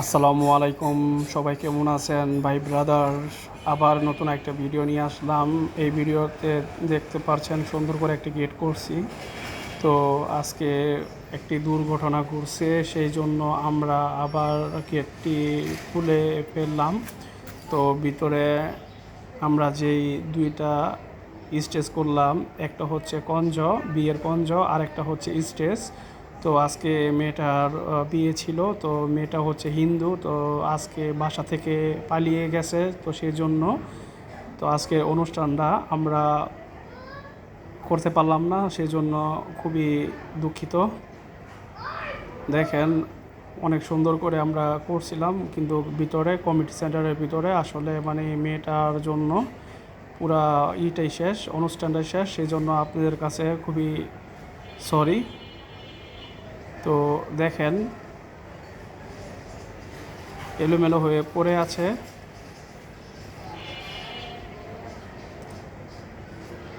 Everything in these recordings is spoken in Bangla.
আসসালামু আলাইকুম, সবাই কেমন আছেন ভাই ব্রাদার? আবার নতুন একটা ভিডিও নিয়ে আসলাম। এই ভিডিওতে দেখতে পাচ্ছেন সুন্দর করে একটি গেট করছি। তো আজকে একটি দুর্ঘটনা ঘটছে, সেই জন্য আমরা আবার গেটটি খুলে ফেললাম। তো ভিতরে আমরা যেই দুইটা স্টেজ করলাম, একটা হচ্ছে কঞ্জ, বিয়ের কঞ্জ, আর একটা হচ্ছে স্টেজ। তো আজকে মেয়েটার বিয়ে ছিল, তো মেয়েটা হচ্ছে হিন্দু, তো আজকে বাসা থেকে পালিয়ে গেছে, তো সেই জন্য তো আজকে অনুষ্ঠানটা আমরা করতে পারলাম না, সেই জন্য খুবই দুঃখিত। দেখেন, অনেক সুন্দর করে আমরা করছিলাম, কিন্তু ভিতরে কমিটি সেন্টারের ভিতরে আসলে মানে মেয়েটার জন্য পুরা ইটাই শেষ, অনুষ্ঠানটাই শেষ, সেই জন্য আপনাদের কাছে খুবই সরি। তো দেখেন, এলোমেলো হয়ে পড়ে আছে।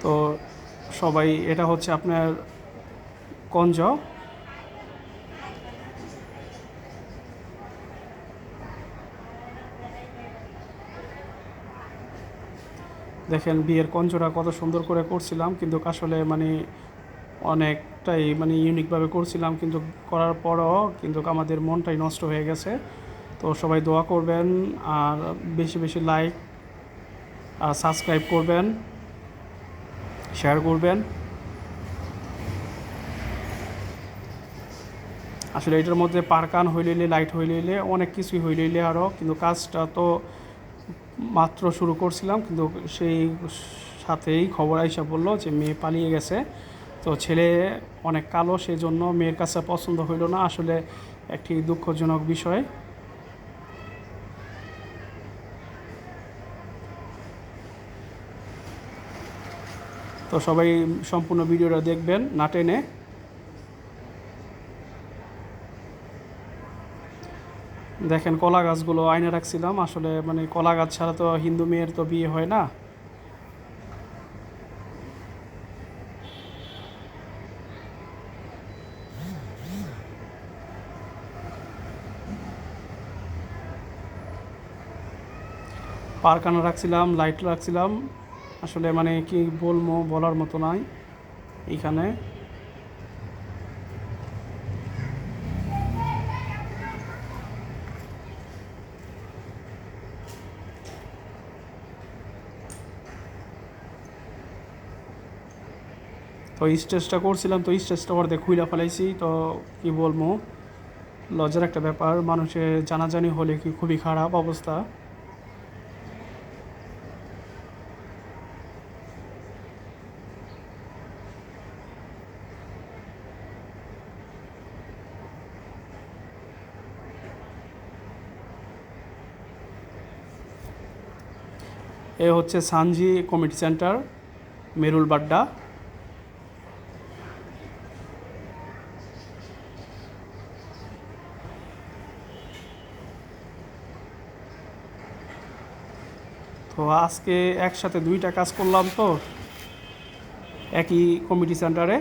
তো সবাই, এটা হচ্ছে আপনার কঞ্জ। দেখেন বিয়ের কঞ্জটা কত সুন্দর করে করছিলাম, কিন্তু আসলে মানে অনেকটাই মানে ইউনিকভাবে করছিলাম, কিন্তু করার পরও কিন্তু আমাদের মনটাই নষ্ট হয়ে গেছে। তো সবাই দোয়া করবেন, আর বেশি বেশি লাইক আর সাবস্ক্রাইব করবেন, শেয়ার করবেন। আসলে এটার মধ্যে পারকান হইলে, লাইট হইলে, অনেক কিছুই হইলে আরও, কিন্তু কাজটা তো মাত্র শুরু করছিলাম, কিন্তু সেই সাথেই খবর আইসা বললো যে মেয়ে পালিয়ে গেছে। তো ছেলে অনেক কালো, সেই জন্য মেয়ের কাছে পছন্দ হইল না। আসলে একটি দুঃখজনক বিষয়। তো সবাই সম্পূর্ণ ভিডিওটা দেখবেন না টেনে। দেখেন কলা গাছগুলো আয়না রাখছিলাম, আসলে মানে কলা গাছ ছাড়া তো হিন্দু মেয়ের তো বিয়ে হয় না। পারকানা রাখছিলাম, লাইট রাখছিলাম, আসলে মানে কি বলবো, বলার মতো নাই এইখানে। তো স্টেজটা করছিলাম, তো স্টেজটা অর্ধেক খুইলা ফেলাইছি, তো কি বলবো, লজ্জার একটা ব্যাপার। মানুষের জানাজানি হলে কি খুবই খারাপ অবস্থা। এ হচ্ছে সানজি কমিটি সেন্টার, মেরুল বাড্ডা। তো আজকে একসাথে দুইটা কাজ করলাম, তো একই কমিটি সেন্টারে।